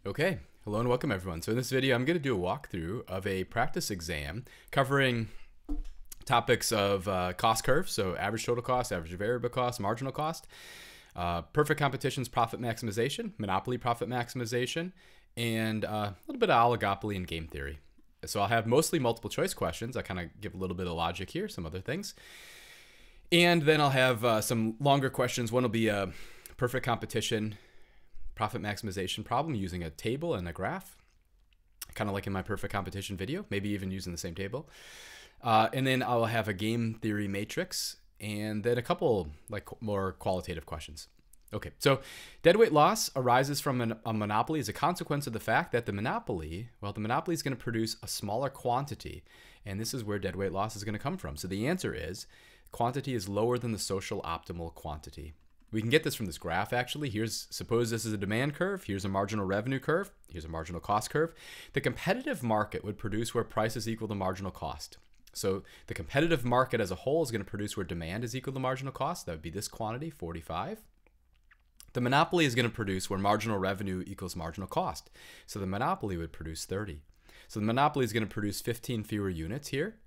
Okay, hello and welcome everyone. So in this video, I'm going to do a walkthrough of a practice exam covering topics of cost curves, so average total cost, average variable cost, marginal cost, perfect competition's profit maximization, monopoly profit maximization, and a little bit of oligopoly and game theory. So I'll have mostly multiple choice questions. I kind of give a little bit of logic here, some other things. And then I'll have some longer questions. One will be a perfect competition profit maximization problem using a table and a graph, kind of like in my perfect competition video, maybe even using the same table. And then I'll have a game theory matrix and then a couple like more qualitative questions. Okay, so deadweight loss arises from a monopoly as a consequence of the fact that the monopoly is going to produce a smaller quantity, and this is where deadweight loss is going to come from. So the answer is quantity is lower than the social optimal quantity. We can get this from this graph actually. Suppose this is a demand curve. Here's a marginal revenue curve. Here's a marginal cost curve. The competitive market would produce where price is equal to marginal cost. So the competitive market as a whole is going to produce where demand is equal to marginal cost. That would be this quantity, 45. The monopoly is going to produce where marginal revenue equals marginal cost. So the monopoly would produce 30. So the monopoly is going to produce 15 fewer units here.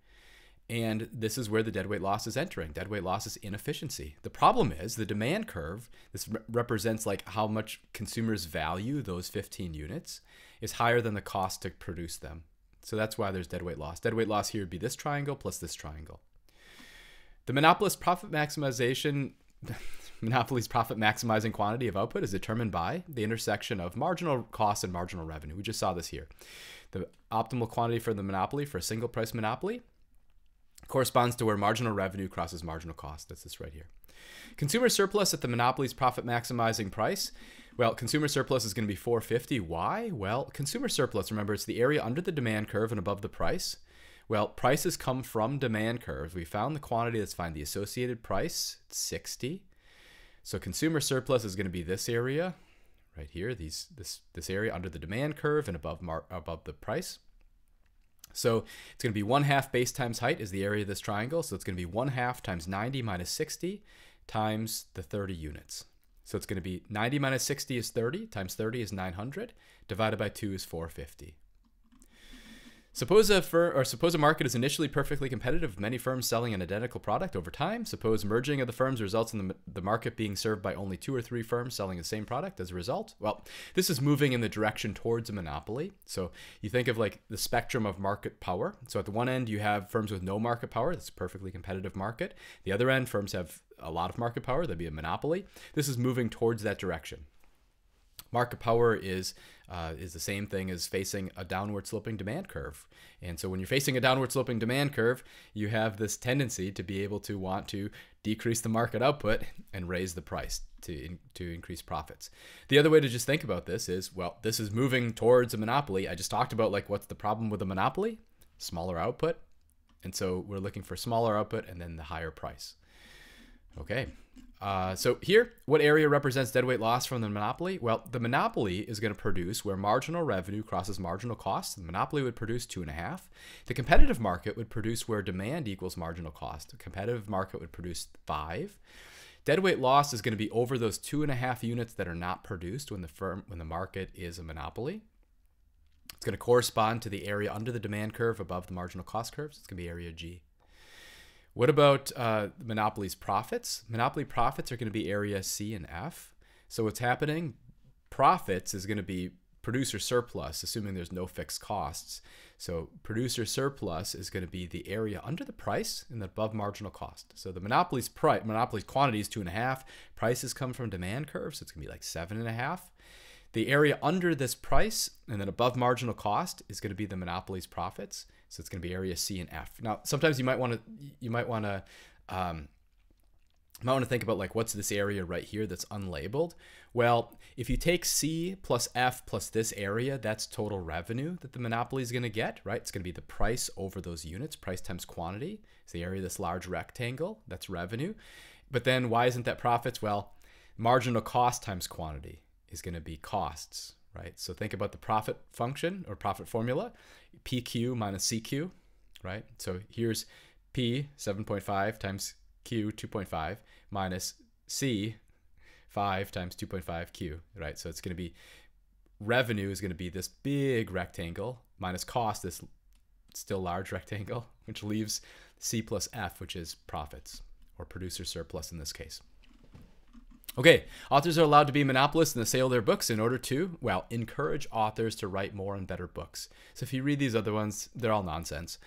And this is where the deadweight loss is entering. Deadweight loss is inefficiency. The problem is the demand curve, this represents like how much consumers value those 15 units, is higher than the cost to produce them. So that's why there's deadweight loss. Deadweight loss here would be this triangle plus this triangle. The monopolist's profit maximization, monopoly's profit maximizing quantity of output is determined by the intersection of marginal cost and marginal revenue. We just saw this here. The optimal quantity for the monopoly for a single price monopoly corresponds to where marginal revenue crosses marginal cost. That's this right here. Consumer surplus at the monopoly's profit maximizing price. Well, consumer surplus is going to be 450. Why? Well, consumer surplus, remember, it's the area under the demand curve and above the price. Well, prices come from demand curves. We found the quantity. Let's find the associated price, 60. So consumer surplus is going to be this area right here, this area under the demand curve and above the price. So it's going to be 1/2 base times height is the area of this triangle. So it's going to be 1/2 times 90 minus 60 times the 30 units. So it's going to be 90 minus 60 is 30 times 30 is 900 divided by 2 is 450. Suppose a market is initially perfectly competitive with many firms selling an identical product over time. Suppose merging of the firms results in the market being served by only 2 or 3 firms selling the same product as a result. Well, this is moving in the direction towards a monopoly. So you think of like the spectrum of market power. So at the one end, you have firms with no market power. That's a perfectly competitive market. The other end, firms have a lot of market power. That'd be a monopoly. This is moving towards that direction. Market power is the same thing as facing a downward sloping demand curve. And so when you're facing a downward sloping demand curve, you have this tendency to be able to want to decrease the market output and raise the price to increase profits. The other way to just think about this is, well, this is moving towards a monopoly. I just talked about like what's the problem with a monopoly? Smaller output. And so we're looking for smaller output and then the higher price. Okay. So here, what area represents deadweight loss from the monopoly? Well, the monopoly is going to produce where marginal revenue crosses marginal cost. The monopoly would produce 2.5. The competitive market would produce where demand equals marginal cost. The competitive market would produce 5. Deadweight loss is going to be over those 2.5 units that are not produced when the market is a monopoly. It's going to correspond to the area under the demand curve above the marginal cost curves. It's going to be area G. What about monopoly's profits? Monopoly profits are going to be area C and F. So what's happening? Profits is going to be producer surplus, assuming there's no fixed costs. So producer surplus is going to be the area under the price and the above marginal cost. So the monopoly's quantity is 2.5. Prices come from demand curve, so it's going to be like 7.5. The area under this price and then above marginal cost is going to be the monopoly's profits. So it's going to be area C and F. Now, sometimes you might want to think about like what's this area right here that's unlabeled. Well, if you take C plus F plus this area, that's total revenue that the monopoly is going to get, right? It's going to be the price over those units, price times quantity. It's the area of this large rectangle, that's revenue. But then why isn't that profits? Well, marginal cost times quantity is going to be costs, right? So think about the profit function or profit formula, PQ minus CQ, right? So here's P, 7.5 times Q, 2.5 minus C, 5 times 2.5 Q, right? So it's going to be revenue is going to be this big rectangle minus cost, this still large rectangle, which leaves C plus F, which is profits, or producer surplus in this case. Okay, authors are allowed to be monopolists in the sale of their books in order to, well, encourage authors to write more and better books. So if you read these other ones, they're all nonsense.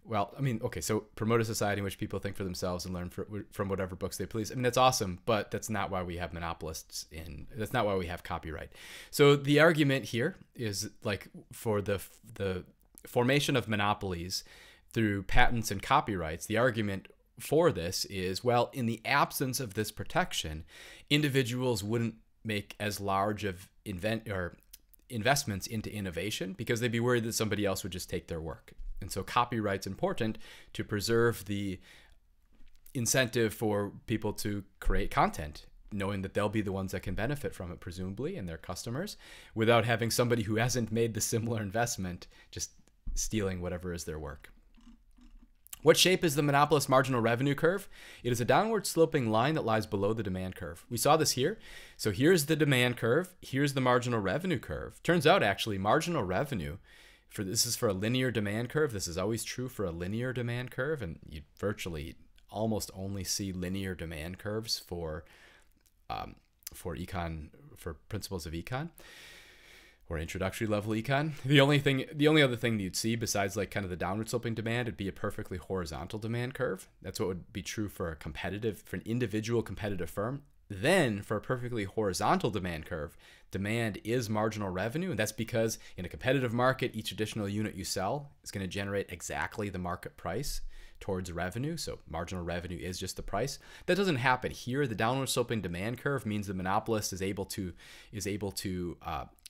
Well, I mean, okay, so promote a society in which people think for themselves and learn from whatever books they please. I mean, that's awesome, but that's not why we have monopolists that's not why we have copyright. So the argument here is like for the formation of monopolies through patents and copyrights, the argument for this is, well, in the absence of this protection, individuals wouldn't make as large of investments into innovation because they'd be worried that somebody else would just take their work. And so copyright's important to preserve the incentive for people to create content, knowing that they'll be the ones that can benefit from it, presumably, and their customers, without having somebody who hasn't made the similar investment just stealing whatever is their work. What shape is the monopolist marginal revenue curve? It is a downward sloping line that lies below the demand curve. We saw this here. So here's the demand curve. Here's the marginal revenue curve. Turns out, actually, marginal revenue, this is for a linear demand curve. This is always true for a linear demand curve, and you virtually almost only see linear demand curves for principles of econ or introductory level econ. The only other thing that you'd see besides like kind of the downward sloping demand would be a perfectly horizontal demand curve. That's what would be true for an individual competitive firm. Then for a perfectly horizontal demand curve, demand is marginal revenue. And that's because in a competitive market, each additional unit you sell is going to generate exactly the market price towards revenue. So marginal revenue is just the price. That doesn't happen here. The downward sloping demand curve means the monopolist is able to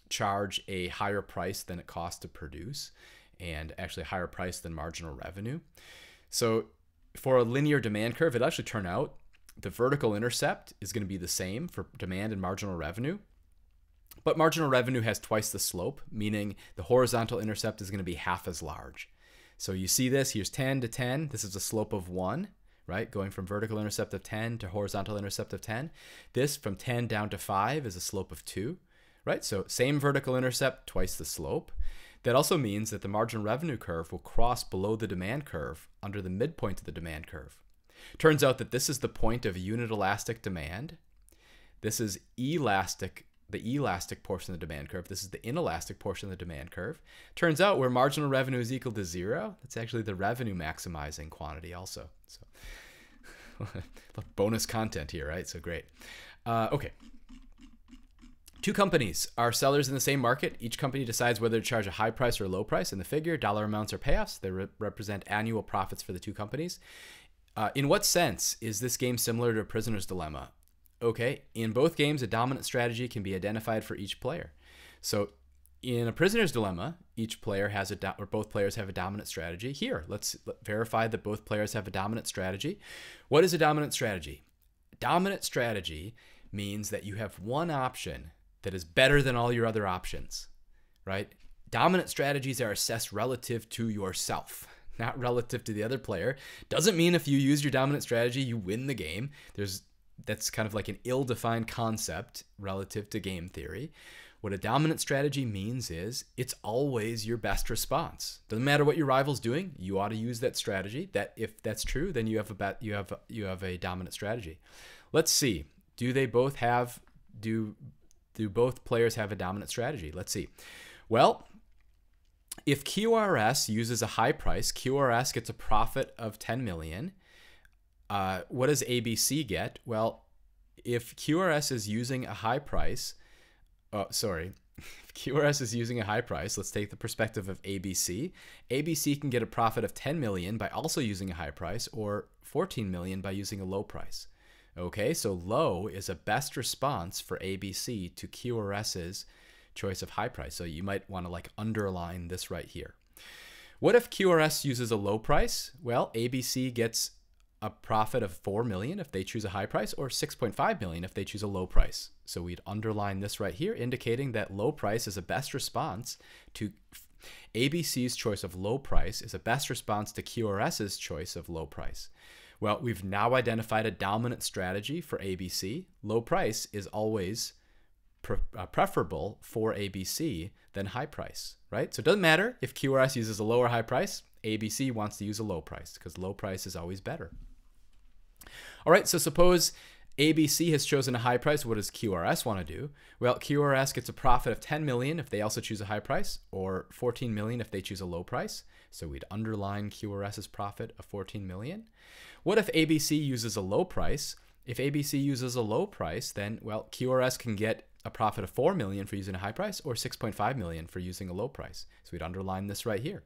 charge a higher price than it costs to produce, and actually a higher price than marginal revenue. So for a linear demand curve, it actually turn out the vertical intercept is going to be the same for demand and marginal revenue, but marginal revenue has twice the slope, meaning the horizontal intercept is going to be half as large. So you see this, here's 10 to 10. This is a slope of 1, right? Going from vertical intercept of 10 to horizontal intercept of 10. This from 10 down to 5 is a slope of 2, right? So same vertical intercept, twice the slope. That also means that the marginal revenue curve will cross below the demand curve under the midpoint of the demand curve. Turns out that this is the point of unit elastic demand. This is the elastic portion of the demand curve. This is the inelastic portion of the demand curve. Turns out where marginal revenue is equal to 0, that's actually the revenue maximizing quantity also. So bonus content here, right? So great. Okay. Two companies are sellers in the same market. Each company decides whether to charge a high price or a low price. In the figure, dollar amounts are payoffs. They represent annual profits for the two companies. In what sense is this game similar to a prisoner's dilemma? Okay, in both games, a dominant strategy can be identified for each player. So in a prisoner's dilemma, each player has both players have a dominant strategy. Here, let's verify that both players have a dominant strategy. What is a dominant strategy? Dominant strategy means that you have one option that is better than all your other options, right? Dominant strategies are assessed relative to yourself, not relative to the other player. Doesn't mean if you use your dominant strategy, you win the game. That's kind of like an ill-defined concept relative to game theory. What a dominant strategy means is it's always your best response. Doesn't matter what your rival's doing, you ought to use that strategy. That if that's true, then you have a dominant strategy. Let's see. Do both players have a dominant strategy? Let's see. Well, if QRS uses a high price, QRS gets a profit of 10 million. What does ABC get? Well, if QRS is using a high price, if QRS is using a high price, let's take the perspective of ABC. ABC can get a profit of 10 million by also using a high price, or 14 million by using a low price. Okay, so low is a best response for ABC to QRS's choice of high price. So you might want to like underline this right here. What if QRS uses a low price? Well, ABC gets a profit of 4 million if they choose a high price, or 6.5 million if they choose a low price. So we'd underline this right here, indicating that low price is a best response to ABC's choice of low price is a best response to QRS's choice of low price. Well, we've now identified a dominant strategy for ABC. Low price is always preferable for ABC than high price, right? So it doesn't matter if QRS uses a low or high price. ABC wants to use a low price because low price is always better. All right, so suppose ABC has chosen a high price. What does QRS want to do? Well, QRS gets a profit of 10 million if they also choose a high price, or 14 million if they choose a low price. So we'd underline QRS's profit of 14 million. What if ABC uses a low price? If ABC uses a low price, then, well, QRS can get a profit of 4 million for using a high price, or 6.5 million for using a low price. So we'd underline this right here.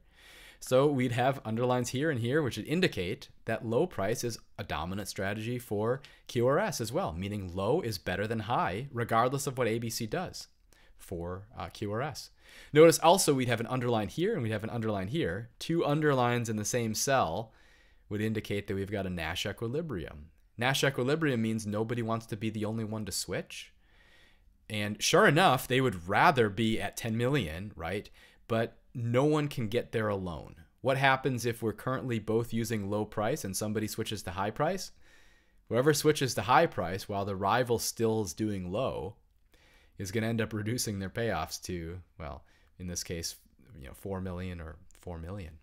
So we'd have underlines here and here, which would indicate that low price is a dominant strategy for QRS as well, meaning low is better than high, regardless of what ABC does for QRS. Notice also we'd have an underline here and we'd have an underline here. Two underlines in the same cell would indicate that we've got a Nash equilibrium. Nash equilibrium means nobody wants to be the only one to switch. And sure enough, they would rather be at 10 million, right? But no one can get there alone. What happens if we're currently both using low price and somebody switches to high price? Whoever switches to high price while the rival still is doing low is going to end up reducing their payoffs to, well, in this case, 4 million or 4 million.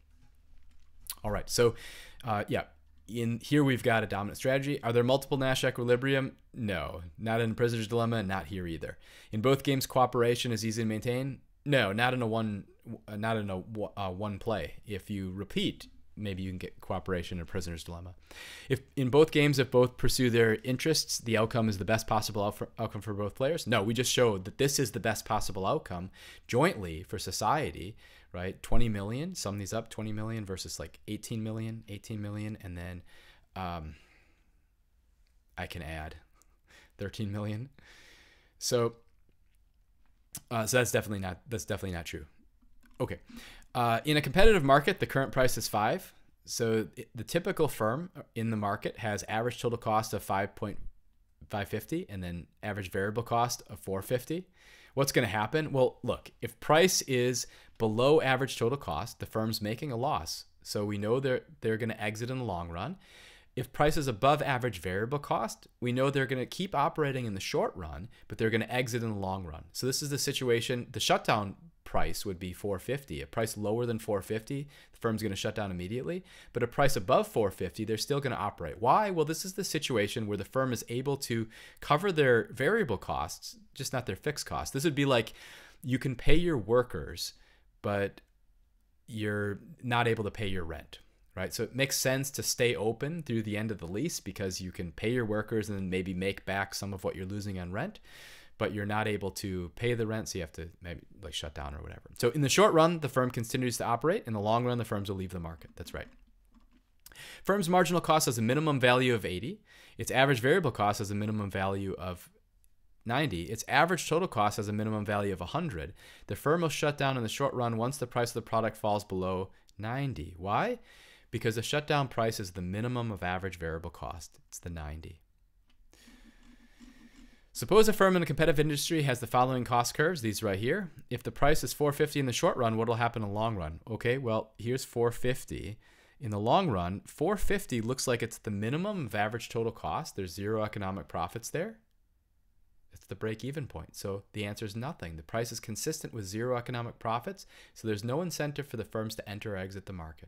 All right, so yeah, in here we've got a dominant strategy. Are there multiple Nash equilibrium? No, not in Prisoner's Dilemma, not here either. In both games, cooperation is easy to maintain. No, not in a one play. If you repeat, maybe you can get cooperation in a Prisoner's Dilemma. If in both games, if both pursue their interests, the outcome is the best possible outcome for both players. No, we just showed that this is the best possible outcome jointly for society, right? 20 million, sum these up, 20 million versus like 18 million, and then I can add 13 million. So that's definitely not true. Okay. In a competitive market, the current price is 5. So the typical firm in the market has average total cost of 5.550 and then average variable cost of 450. What's going to happen? Well, look, if price is below average total cost, the firm's making a loss. So we know they're going to exit in the long run. If price is above average variable cost, we know they're going to keep operating in the short run, but they're going to exit in the long run. So this is the situation. The shutdown price would be 450. A price lower than 450, the firm's going to shut down immediately. But a price above 450, they're still going to operate. Why? Well, this is the situation where the firm is able to cover their variable costs, just not their fixed costs. This would be like you can pay your workers, but you're not able to pay your rent. Right, so it makes sense to stay open through the end of the lease because you can pay your workers and then maybe make back some of what you're losing on rent, but you're not able to pay the rent, so you have to maybe like shut down or whatever. So in the short run, the firm continues to operate. In the long run, the firms will leave the market. That's right. Firm's marginal cost has a minimum value of 80. Its average variable cost has a minimum value of 90. Its average total cost has a minimum value of 100. The firm will shut down in the short run once the price of the product falls below 90. Why? Because the shutdown price is the minimum of average variable cost. It's the 90. Suppose a firm in a competitive industry has the following cost curves, these right here. If the price is 450 in the short run, what will happen in the long run? Okay, well, here's 450. In the long run, 450 looks like it's the minimum of average total cost. There's zero economic profits there. It's the break-even point. So the answer is nothing. The price is consistent with zero economic profits, so there's no incentive for the firms to enter or exit the market.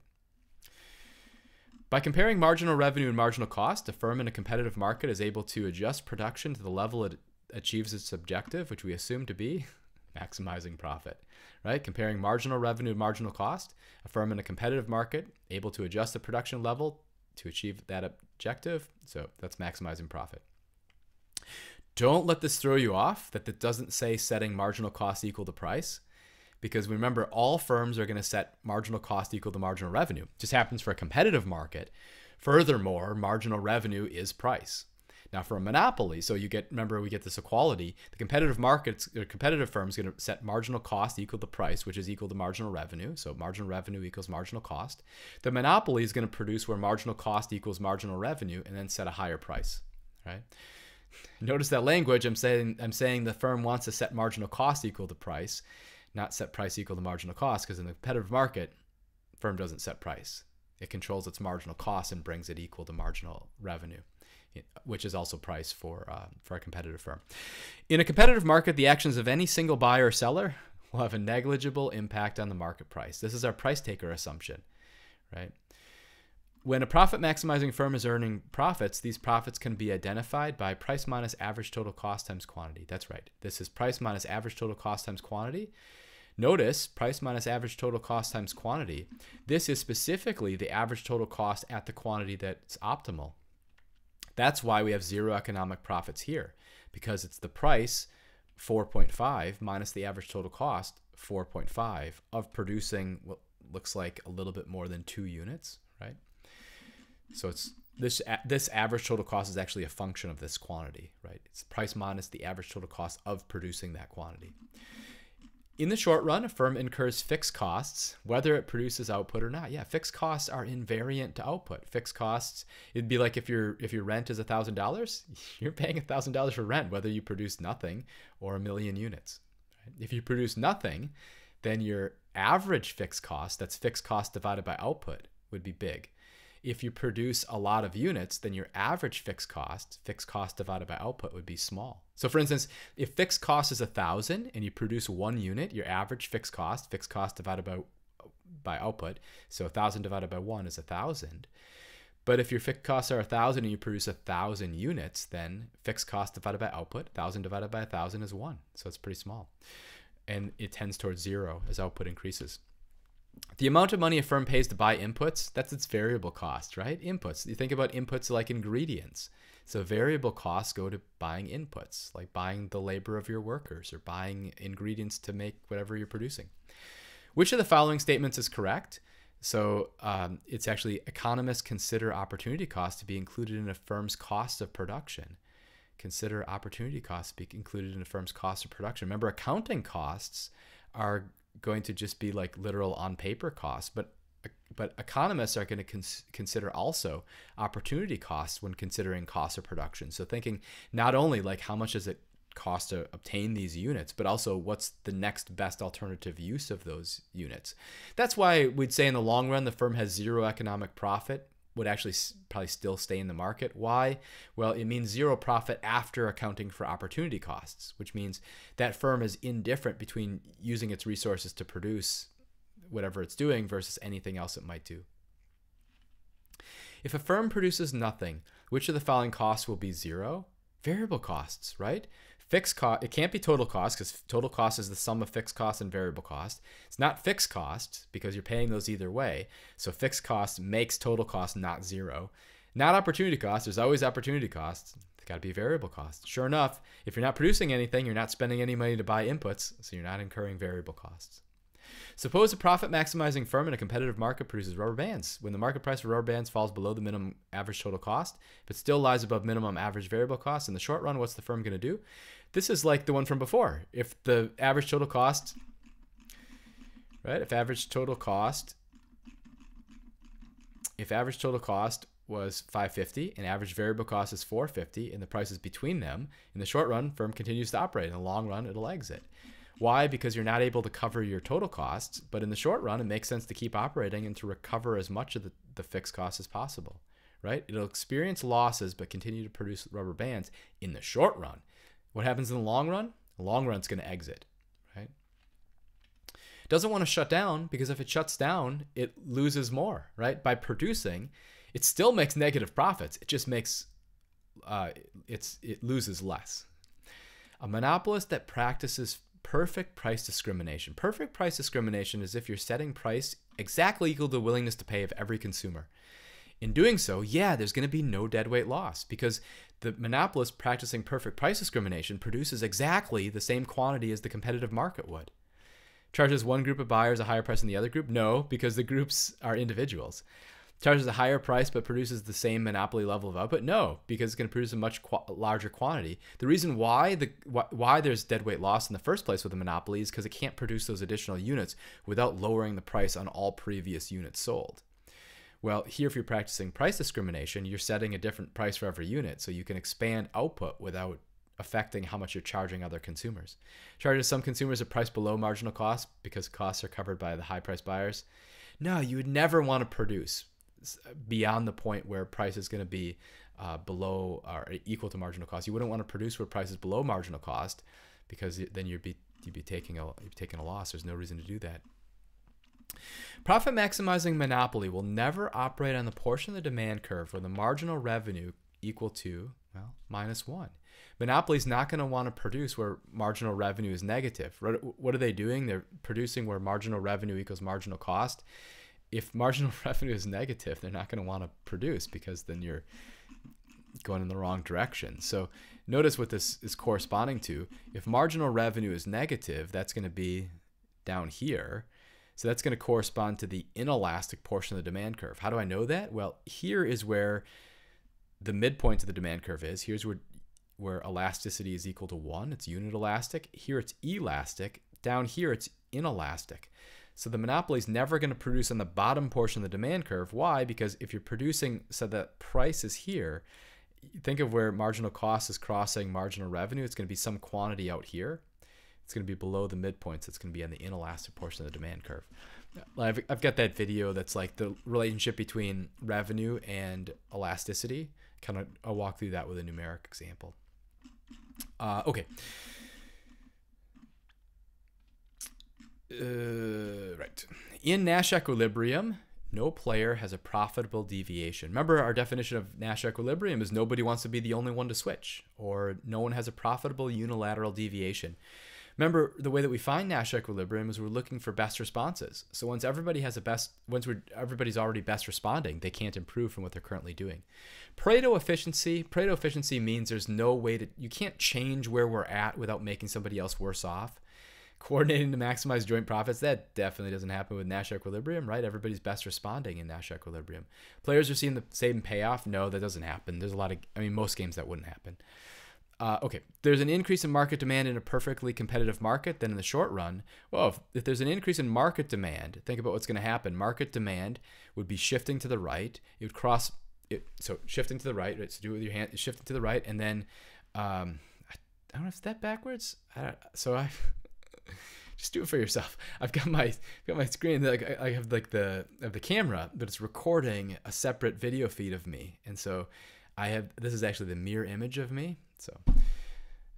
By comparing marginal revenue and marginal cost, a firm in a competitive market is able to adjust production to the level it achieves its objective, which we assume to be maximizing profit, right? Comparing marginal revenue and marginal cost, a firm in a competitive market able to adjust the production level to achieve that objective. So that's maximizing profit. Don't let this throw you off that it doesn't say setting marginal cost equal to price. Because remember, all firms are going to set marginal cost equal to marginal revenue. It just happens for a competitive market. Furthermore, marginal revenue is price. Now for a monopoly, so you get, remember we get this equality, the competitive markets, the competitive firm is going to set marginal cost equal to price, which is equal to marginal revenue. So marginal revenue equals marginal cost. The monopoly is going to produce where marginal cost equals marginal revenue and then set a higher price, right? Notice that language, I'm saying the firm wants to set marginal cost equal to price, not set price equal to marginal cost, because in the competitive market, firm doesn't set price. It controls its marginal cost and brings it equal to marginal revenue. which is also price for a competitive firm. In a competitive market, the actions of any single buyer or seller will have a negligible impact on the market price. This is our price taker assumption, right? When a profit maximizing firm is earning profits, these profits can be identified by price minus average total cost times quantity. That's right. This is price minus average total cost times quantity. Notice price minus average total cost times quantity. This is specifically the average total cost at the quantity that's optimal. That's why we have zero economic profits here, because it's the price 4.5 minus the average total cost 4.5 of producing what looks like a little bit more than 2 units, right? So it's this average total cost is actually a function of this quantity, right? It's price minus the average total cost of producing that quantity. In the short run, a firm incurs fixed costs, whether it produces output or not. Yeah, fixed costs are invariant to output. Fixed costs, it'd be like if your rent is $1,000, you're paying $1,000 for rent, whether you produce nothing or 1,000,000 units. Right? If you produce nothing, then your average fixed cost, that's fixed cost divided by output, would be big. If you produce a lot of units, then your average fixed cost divided by output, would be small. So for instance, if fixed cost is 1,000 and you produce 1 unit, your average fixed cost divided by output, so 1,000 divided by 1 is 1,000. But if your fixed costs are 1,000 and you produce 1,000 units, then fixed cost divided by output, 1,000 divided by 1,000 is 1. So it's pretty small. And it tends towards 0 as output increases. The amount of money a firm pays to buy inputs, that's its variable cost, right? Inputs. You think about inputs like ingredients. So variable costs go to buying inputs, like buying the labor of your workers or buying ingredients to make whatever you're producing. Which of the following statements is correct? So it's actually economists consider opportunity costs to be included in a firm's cost of production. Consider opportunity costs to be included in a firm's cost of production. Remember, accounting costs are going to just be like literal on paper costs, but economists are going to consider also opportunity costs when considering cost of production. So thinking not only like how much does it cost to obtain these units, but also what's the next best alternative use of those units. That's why we'd say in the long run the firm has zero economic profit, would actually probably still stay in the market. Why? Well, it means zero profit after accounting for opportunity costs, which means that firm is indifferent between using its resources to produce whatever it's doing versus anything else it might do. If a firm produces nothing, which of the following costs will be zero? Variable costs, right? Fixed cost, it can't be total cost because total cost is the sum of fixed cost and variable cost. It's not fixed cost because you're paying those either way. So fixed cost makes total cost not zero. Not opportunity cost. There's always opportunity costs. It's got to be variable cost. Sure enough, if you're not producing anything, you're not spending any money to buy inputs, so you're not incurring variable costs. Suppose a profit maximizing firm in a competitive market produces rubber bands. When the market price for rubber bands falls below the minimum average total cost, but still lies above minimum average variable cost, in the short run, what's the firm going to do? This is like the one from before. If the average total cost, right? If average total cost was $550 and average variable cost is $450 and the price is between them, in the short run, firm continues to operate. In the long run, it'll exit. Why? Because you're not able to cover your total costs, but in the short run, it makes sense to keep operating and to recover as much of the fixed cost as possible, right? It'll experience losses, but continue to produce rubber bands in the short run. What happens in the long run? The long run, it's going to exit, right? It doesn't want to shut down because if it shuts down, it loses more, right? By producing, it still makes negative profits. It just makes, it loses less. A monopolist that practices perfect price discrimination. Perfect price discrimination is if you're setting price exactly equal to the willingness to pay of every consumer. In doing so, yeah, there's going to be no deadweight loss because the monopolist practicing perfect price discrimination produces exactly the same quantity as the competitive market would. Charges one group of buyers a higher price than the other group? No, because the groups are individuals. Charges a higher price but produces the same monopoly level of output? No, because it's going to produce a much larger quantity. The reason why there's deadweight loss in the first place with a monopoly is because it can't produce those additional units without lowering the price on all previous units sold. Well, here if you're practicing price discrimination, you're setting a different price for every unit, so you can expand output without affecting how much you're charging other consumers. Charges some consumers a price below marginal cost because costs are covered by the high price buyers? No, you would never want to produce beyond the point where price is going to be below or equal to marginal cost. You wouldn't want to produce where price is below marginal cost, because then you'd be taking a loss. There's no reason to do that. Profit maximizing monopoly will never operate on the portion of the demand curve where the marginal revenue equal to, well, -1. Monopoly is not going to want to produce where marginal revenue is negative. What are they doing? They're producing where marginal revenue equals marginal cost. If marginal revenue is negative, they're not going to want to produce, because then you're going in the wrong direction. So notice what this is corresponding to. If marginal revenue is negative, that's going to be down here. So that's going to correspond to the inelastic portion of the demand curve. How do I know that? Well, here is where the midpoint of the demand curve is. Here's where elasticity is equal to 1. It's unit elastic. Here it's elastic. Down here it's inelastic. So the monopoly is never going to produce on the bottom portion of the demand curve. Why? Because if you're producing so that price is here, think of where marginal cost is crossing marginal revenue. It's going to be some quantity out here. It's going to be below the midpoint, so it's going to be on the inelastic portion of the demand curve. I've got that video that's like the relationship between revenue and elasticity. I'll walk through that with a numeric example. Okay. Right. In Nash Equilibrium, no player has a profitable deviation. Remember, our definition of Nash Equilibrium is nobody wants to be the only one to switch, or no one has a profitable unilateral deviation. Remember, the way that we find Nash Equilibrium is we're looking for best responses. So once everybody has everybody's already best responding, they can't improve from what they're currently doing. Pareto efficiency means there's no way you can't change where we're at without making somebody else worse off. Coordinating to maximize joint profits, that definitely doesn't happen with Nash Equilibrium, right? Everybody's best responding in Nash Equilibrium. Players are seeing the same payoff. No, that doesn't happen. There's most games that wouldn't happen. Okay, there's an increase in market demand in a perfectly competitive market. Then in the short run, well, if there's an increase in market demand, think about what's going to happen. Market demand would be shifting to the right. It would cross it. So shifting to the right, right? So do it with your hand, shifting to the right. And then, I don't know if that backwards. Just do it for yourself. I've got my screen. Like I have like the camera, but it's recording a separate video feed of me. And so this is actually the mirror image of me.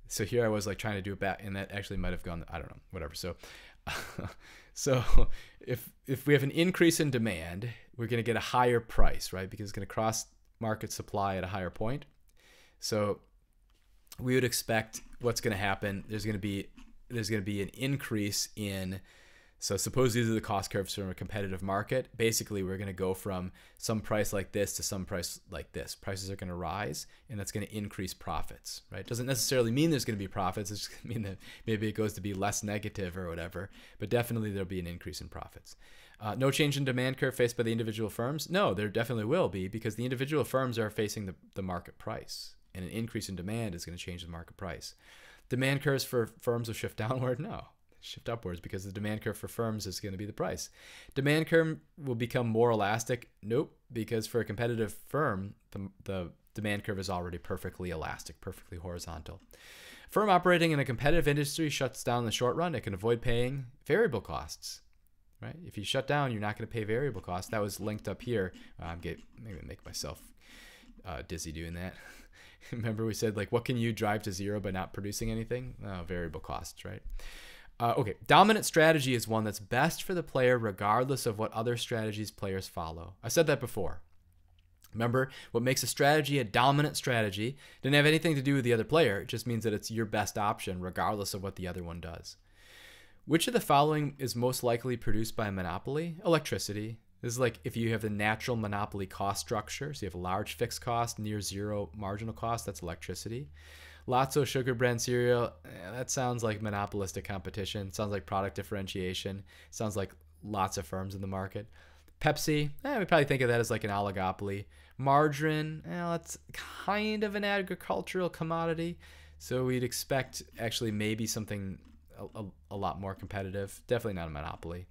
So here I was like trying to do it back, and that actually might have gone, I don't know, whatever. So, so if we have an increase in demand, we're going to get a higher price, right? Because it's going to cross market supply at a higher point. So we would expect what's going to happen. There's going to be an increase in. So suppose these are the cost curves from a competitive market. Basically, we're going to go from some price like this to some price like this. Prices are going to rise, and that's going to increase profits, right? Doesn't necessarily mean there's going to be profits. It's just going to mean that maybe it goes to be less negative or whatever, but definitely there'll be an increase in profits. No change in demand curve faced by the individual firms? No, there definitely will be, because the individual firms are facing the market price, and an increase in demand is going to change the market price. Demand curves for firms will shift downward? No. Shift upwards, because the demand curve for firms is going to be the price. Demand curve will become more elastic? Nope, because for a competitive firm, the demand curve is already perfectly elastic, perfectly horizontal. Firm operating in a competitive industry shuts down in the short run. It can avoid paying variable costs, right? If you shut down, you're not going to pay variable costs. That was linked up here. Maybe make myself dizzy doing that. Remember we said, like, what can you drive to zero by not producing anything? Variable costs, right? Okay, dominant strategy is one that's best for the player regardless of what other strategies players follow. I said that before. Remember, what makes a strategy a dominant strategy doesn't have anything to do with the other player. It just means that it's your best option regardless of what the other one does. Which of the following is most likely produced by a monopoly? Electricity. This is like if you have the natural monopoly cost structure. So you have a large fixed cost, near zero marginal cost. That's electricity. Lotso sugar brand cereal, that sounds like monopolistic competition. Sounds like product differentiation. Sounds like lots of firms in the market. Pepsi, we probably think of that as like an oligopoly. Margarine, that's kind of an agricultural commodity. So we'd expect actually maybe something a lot more competitive. Definitely not a monopoly.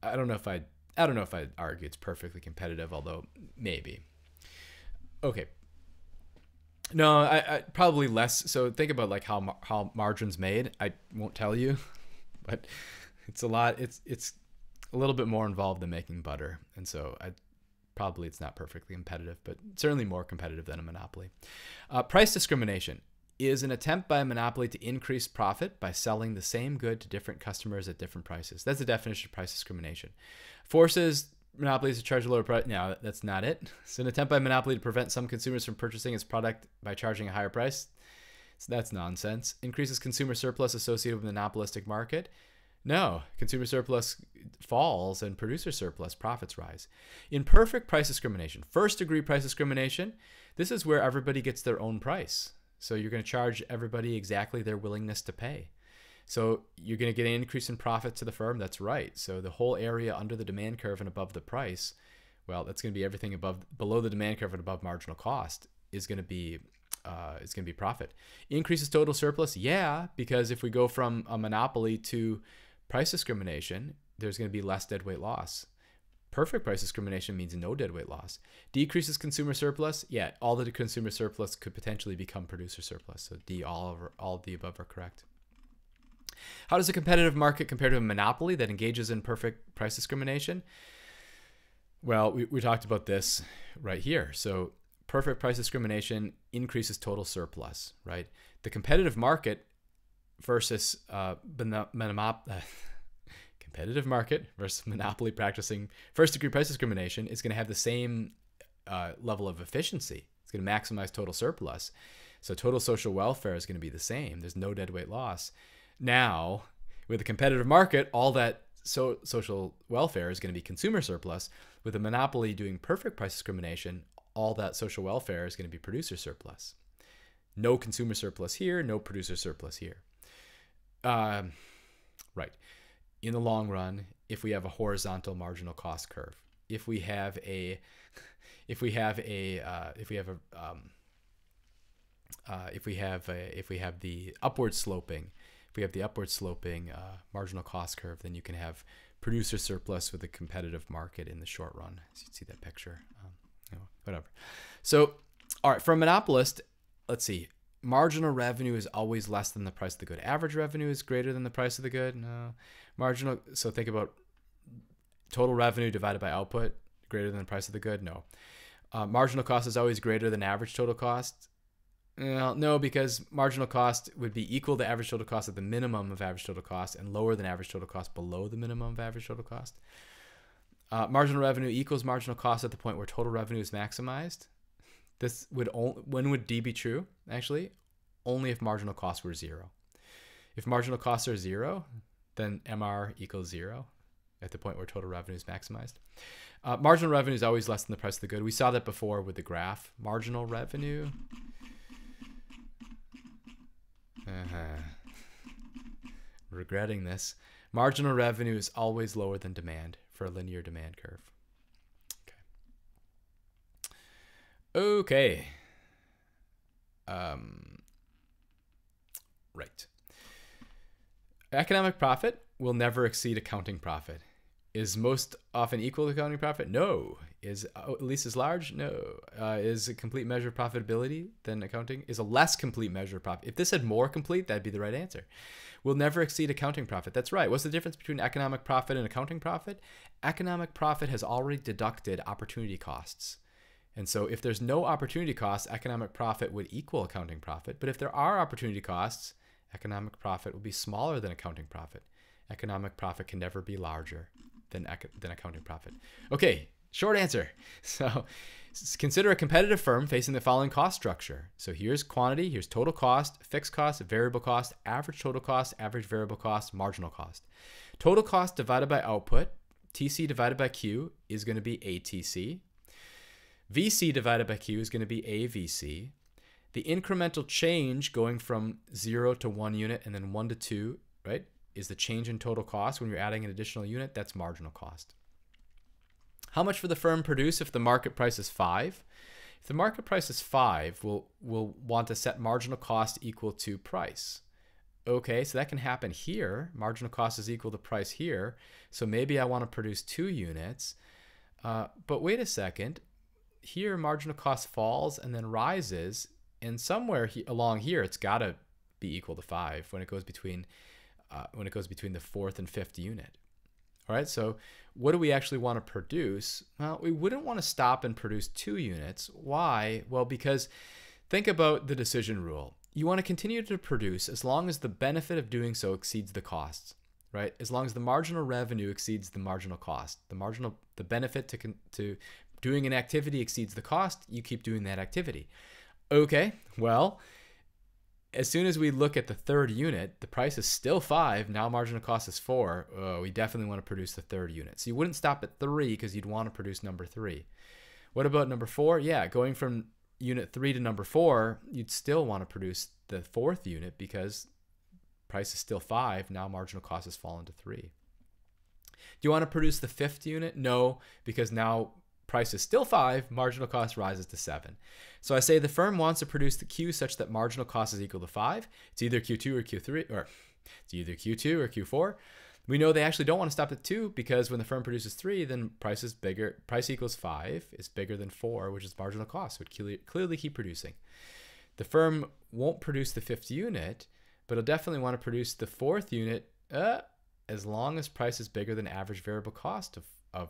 I don't know if I'd argue it's perfectly competitive, although maybe. Okay. No, I probably less. So think about like how margarine's made. I won't tell you, but it's a lot. It's a little bit more involved than making butter, and so Probably it's not perfectly competitive, but certainly more competitive than a monopoly. Price discrimination is an attempt by a monopoly to increase profit by selling the same good to different customers at different prices. That's the definition of price discrimination. Forces monopolies to charge a lower price. No, that's not it. It's an attempt by a monopoly to prevent some consumers from purchasing its product by charging a higher price. So that's nonsense. Increases consumer surplus associated with a monopolistic market. No, consumer surplus falls and producer surplus, profits rise. In perfect price discrimination, first degree price discrimination, this is where everybody gets their own price. So you're going to charge everybody exactly their willingness to pay. So you're going to get an increase in profit to the firm. That's right. So the whole area under the demand curve and above the price, well, that's going to be everything below the demand curve and above marginal cost is going to be profit. Increases total surplus. Yeah, because if we go from a monopoly to price discrimination, there's going to be less deadweight loss. Perfect price discrimination means no deadweight loss. Decreases consumer surplus. Yeah, all the consumer surplus could potentially become producer surplus. So D, all of the above are correct. How does a competitive market compare to a monopoly that engages in perfect price discrimination? Well, we talked about this right here. So perfect price discrimination increases total surplus, right? The competitive market versus competitive market versus monopoly practicing first degree price discrimination is going to have the same level of efficiency. It's going to maximize total surplus. So total social welfare is going to be the same. There's no deadweight loss. Now, with a competitive market, all that social welfare is going to be consumer surplus. With a monopoly doing perfect price discrimination, all that social welfare is going to be producer surplus. No consumer surplus here, no producer surplus here. Right. In the long run, if we have a horizontal marginal cost curve, if we have the upward sloping marginal cost curve, then you can have producer surplus with a competitive market in the short run. So you see that picture, whatever. So, all right, for a monopolist, let's see. Marginal revenue is always less than the price of the good. Average revenue is greater than the price of the good. No. Marginal. So think about total revenue divided by output greater than the price of the good. No. Marginal cost is always greater than average total cost. Well, no, because marginal cost would be equal to average total cost at the minimum of average total cost and lower than average total cost below the minimum of average total cost. Marginal revenue equals marginal cost at the point where total revenue is maximized. This would when would D be true? Actually, only if marginal costs were 0. If marginal costs are 0, then MR equals 0 at the point where total revenue is maximized. Marginal revenue is always less than the price of the good. We saw that before with the graph. Marginal revenue. Regretting this. Marginal revenue is always lower than demand for a linear demand curve. Okay. Right. Economic profit will never exceed accounting profit. Is most often equal to accounting profit? No. Is at least as large? No. Is a complete measure of profitability than accounting? Is a less complete measure of profit. If this had more complete, that'd be the right answer. Will never exceed accounting profit. That's right. What's the difference between economic profit and accounting profit? Economic profit has already deducted opportunity costs. And so if there's no opportunity costs, economic profit would equal accounting profit. But if there are opportunity costs, economic profit will be smaller than accounting profit. Economic profit can never be larger than accounting profit. Okay, short answer. So consider a competitive firm facing the following cost structure. So here's quantity, here's total cost, fixed cost, variable cost, average total cost, average variable cost, marginal cost. Total cost divided by output, TC divided by Q is going to be ATC. VC divided by Q is going to be AVC. The incremental change going from 0 to 1 unit and then 1 to 2, right, is the change in total cost. When you're adding an additional unit, that's marginal cost. How much will the firm produce if the market price is 5? If the market price is 5, we'll want to set marginal cost equal to price. Okay, so that can happen here. Marginal cost is equal to price here. So maybe I want to produce 2 units. But wait a second. Here, marginal cost falls and then rises. And somewhere along here, it's got to be equal to 5 when it goes between the 4th and 5th unit. All right, so what do we actually want to produce? Well, we wouldn't want to stop and produce 2 units. Why? Well, because think about the decision rule. You want to continue to produce as long as the benefit of doing so exceeds the costs, right? As long as the marginal revenue exceeds the marginal cost. The benefit to doing an activity exceeds the cost, you keep doing that activity. Okay, well, as soon as we look at the 3rd unit, the price is still 5. Now marginal cost is 4. Oh, we definitely want to produce the 3rd unit. So you wouldn't stop at 3 because you'd want to produce number 3. What about number 4? Yeah, going from unit 3 to number 4, you'd still want to produce the 4th unit because price is still 5. Now marginal cost has fallen to 3. Do you want to produce the 5th unit? No, because now price is still 5, marginal cost rises to 7. So I say the firm wants to produce the Q such that marginal cost is equal to 5. It's either Q2 or Q3, or it's either Q2 or Q4. We know they actually don't want to stop at 2 because when the firm produces 3, then price is bigger. Price equals 5 is bigger than 4, which is marginal cost. So it would clearly keep producing. The firm won't produce the 5th unit, but it'll definitely want to produce the 4th unit as long as price is bigger than average variable cost of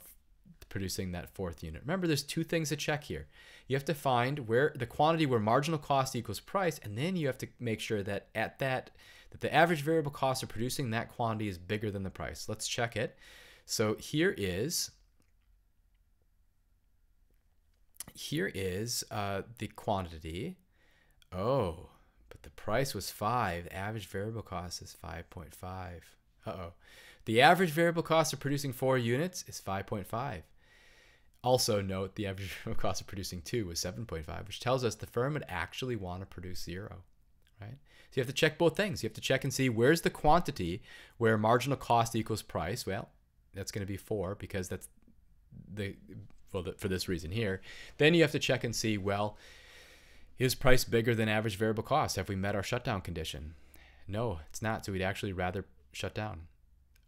producing that 4th unit. Remember, there's 2 things to check here. You have to find where the quantity where marginal cost equals price, and then you have to make sure that that the average variable cost of producing that quantity is bigger than the price. Let's check it. So here is the quantity. Oh, but the price was 5. The average variable cost is 5.5. Uh-oh. The average variable cost of producing 4 units is 5.5. Also note the average variable cost of producing 2 was 7.5, which tells us the firm would actually want to produce 0, right? So you have to check both things. You have to check and see where's the quantity where marginal cost equals price. Well, that's going to be 4 because that's for this reason here. Then you have to check and see, well, is price bigger than average variable cost? Have we met our shutdown condition? No, it's not. So we'd actually rather shut down.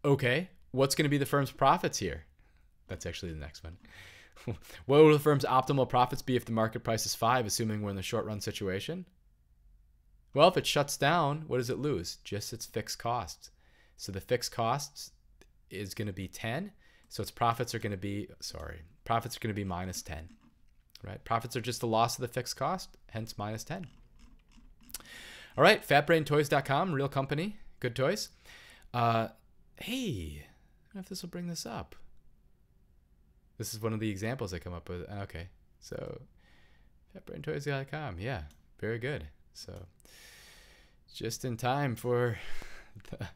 Okay, what's going to be the firm's profits here? That's actually the next one. What will the firm's optimal profits be if the market price is 5, assuming we're in the short run situation? Well, if it shuts down, what does it lose? Just its fixed costs. So the fixed costs is going to be 10. So its profits are going to be, profits are going to be minus 10, right? Profits are just the loss of the fixed cost, hence minus 10. All right, fatbraintoys.com, real company, good toys. Hey, I don't know if this will bring this up. This is one of the examples I come up with. Okay, so fatbraintoys.com, yeah, very good. So just in time for the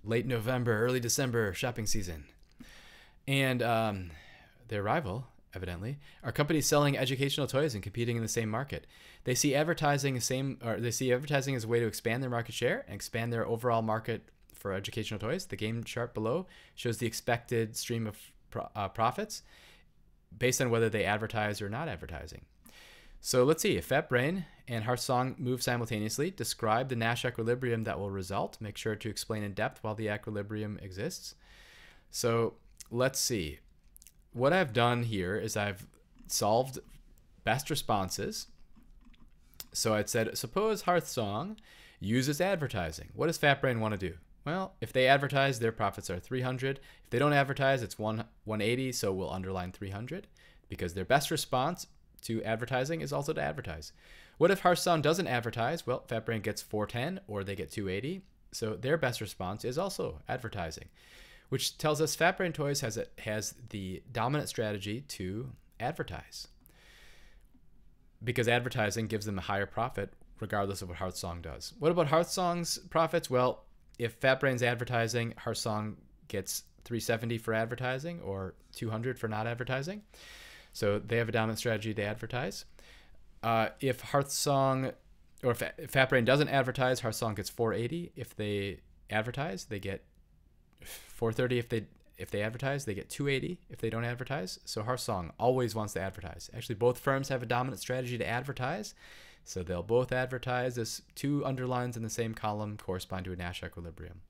late November, early December shopping season. And their rival, evidently, are companies selling educational toys and competing in the same market. They see advertising as a way to expand their market share and expand their overall market for educational toys. The game chart below shows the expected stream of profits based on whether they advertise or not advertising. So let's see, if FatBrain and Hearthsong move simultaneously, describe the Nash equilibrium that will result. Make sure to explain in depth while the equilibrium exists. So let's see. What I've done here is I've solved best responses. So I'd said, suppose Hearthsong uses advertising. What does FatBrain want to do? Well, if they advertise, their profits are 300. If they don't advertise, it's 180, so we'll underline 300 because their best response to advertising is also to advertise. What if Hearthsong doesn't advertise? Well, FatBrain gets 410 or they get 280. So their best response is also advertising, which tells us FatBrain Toys has the dominant strategy to advertise because advertising gives them a higher profit regardless of what Hearthsong does. What about Hearthsong's profits? Well, if FatBrain's advertising, Hearthsong gets 370 for advertising or 200 for not advertising. So they have a dominant strategy to advertise. If Hearthsong, or if FatBrain doesn't advertise, Hearthsong gets 480. If they advertise, they get 430. If they advertise, they get 280 if they don't advertise. So Hearthsong always wants to advertise. Actually, both firms have a dominant strategy to advertise. So they'll both advertise. As 2 underlines in the same column correspond to a Nash equilibrium.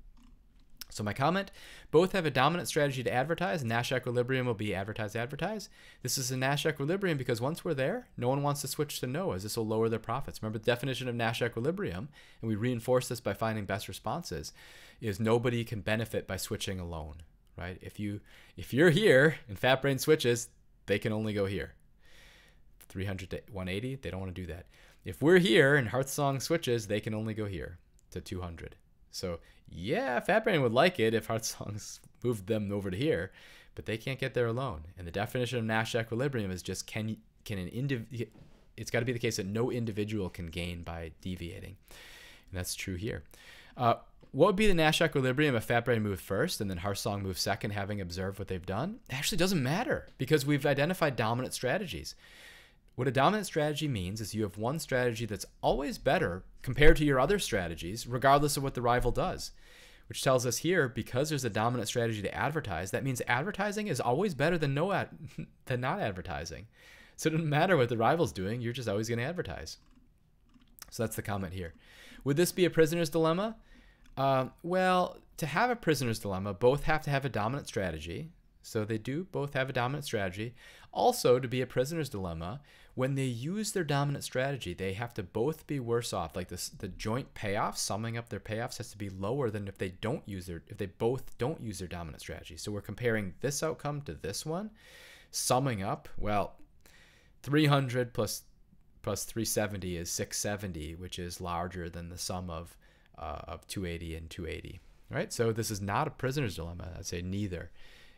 So my comment, both have a dominant strategy to advertise. Nash Equilibrium will be advertise, advertise. This is a Nash Equilibrium because once we're there, no one wants to switch to no, as this will lower their profits. Remember the definition of Nash Equilibrium, and we reinforce this by finding best responses, is nobody can benefit by switching alone, right? If you're here and Fat Brain switches, they can only go here. 300 to 180, they don't want to do that. If we're here and Hearthsong switches, they can only go here to 200. So yeah, Fat Brain would like it if Hearthsong moved them over to here, but they can't get there alone. And the definition of Nash Equilibrium is just it's got to be the case that no individual can gain by deviating. And that's true here. What would be the Nash Equilibrium if Fat Brain moved first and then Hearthsong moved second, having observed what they've done? It actually doesn't matter because we've identified dominant strategies. What a dominant strategy means is you have one strategy that's always better compared to your other strategies, regardless of what the rival does, which tells us here, because there's a dominant strategy to advertise, that means advertising is always better than not advertising. So it doesn't matter what the rival's doing, you're just always going to advertise. So that's the comment here. Would this be a prisoner's dilemma? Well, to have a prisoner's dilemma, both have to have a dominant strategy. So they do both have a dominant strategy. Also, to be a prisoner's dilemma, when they use their dominant strategy, they have to both be worse off. Like the joint payoff, summing up their payoffs, has to be lower than if they both don't use their dominant strategy. So we're comparing this outcome to this one, summing up. Well, 300 plus 370 is 670, which is larger than the sum of 280 and 280. Right? So this is not a prisoner's dilemma. I'd say neither.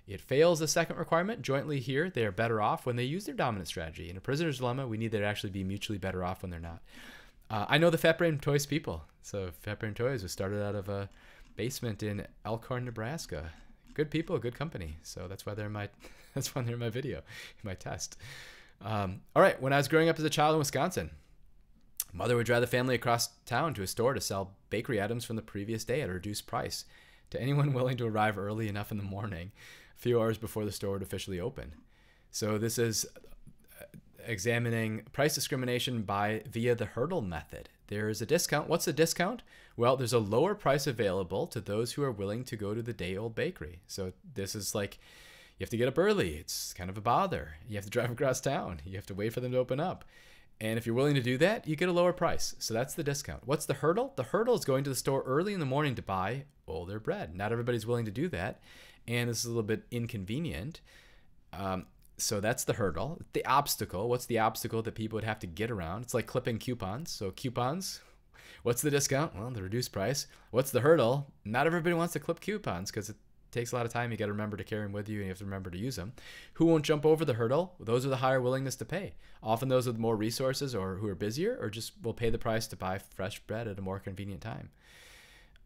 It fails the second requirement. Jointly here, they are better off when they use their dominant strategy. In a prisoner's dilemma, we need there to actually be mutually better off when they're not. I know the Fat Brain Toys people. So Fat Brain Toys was started out of a basement in Elkhorn, Nebraska. Good people, good company. So that's why they're in my video, in my test. All right, when I was growing up as a child in Wisconsin, mother would drive the family across town to a store to sell bakery items from the previous day at a reduced price to anyone willing to arrive early enough in the morning, a few hours before the store would officially open. So this is examining price discrimination via the hurdle method. There is a discount. What's the discount? Well, there's a lower price available to those who are willing to go to the day-old bakery. So this is like, you have to get up early. It's kind of a bother. You have to drive across town. You have to wait for them to open up. And if you're willing to do that, you get a lower price. So that's the discount. What's the hurdle? The hurdle is going to the store early in the morning to buy older bread. Not everybody's willing to do that. And this is a little bit inconvenient. So that's the hurdle. The obstacle, what's the obstacle that people would have to get around? It's like clipping coupons. So coupons, what's the discount? Well, the reduced price. What's the hurdle? Not everybody wants to clip coupons because it takes a lot of time. You got to remember to carry them with you, and you have to remember to use them. Who won't jump over the hurdle? Those with a higher willingness to pay. Often those with more resources or who are busier, or just will pay the price to buy fresh bread at a more convenient time.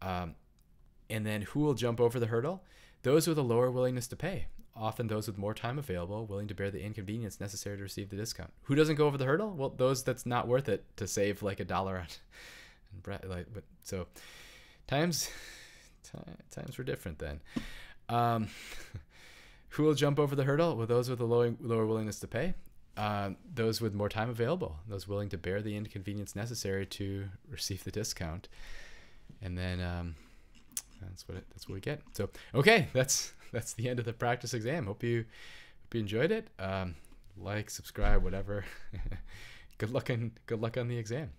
And then who will jump over the hurdle? Those with a lower willingness to pay. Often those with more time available, willing to bear the inconvenience necessary to receive the discount. Who doesn't go over the hurdle? Well, those that's not worth it to save like $1 on bread. So times were different then. Who will jump over the hurdle? Well, those with a lower willingness to pay. Those with more time available. Those willing to bear the inconvenience necessary to receive the discount. And then that's what we get. So okay, that's the end of the practice exam. Hope you enjoyed it. Like, subscribe, whatever. Good luck on the exam.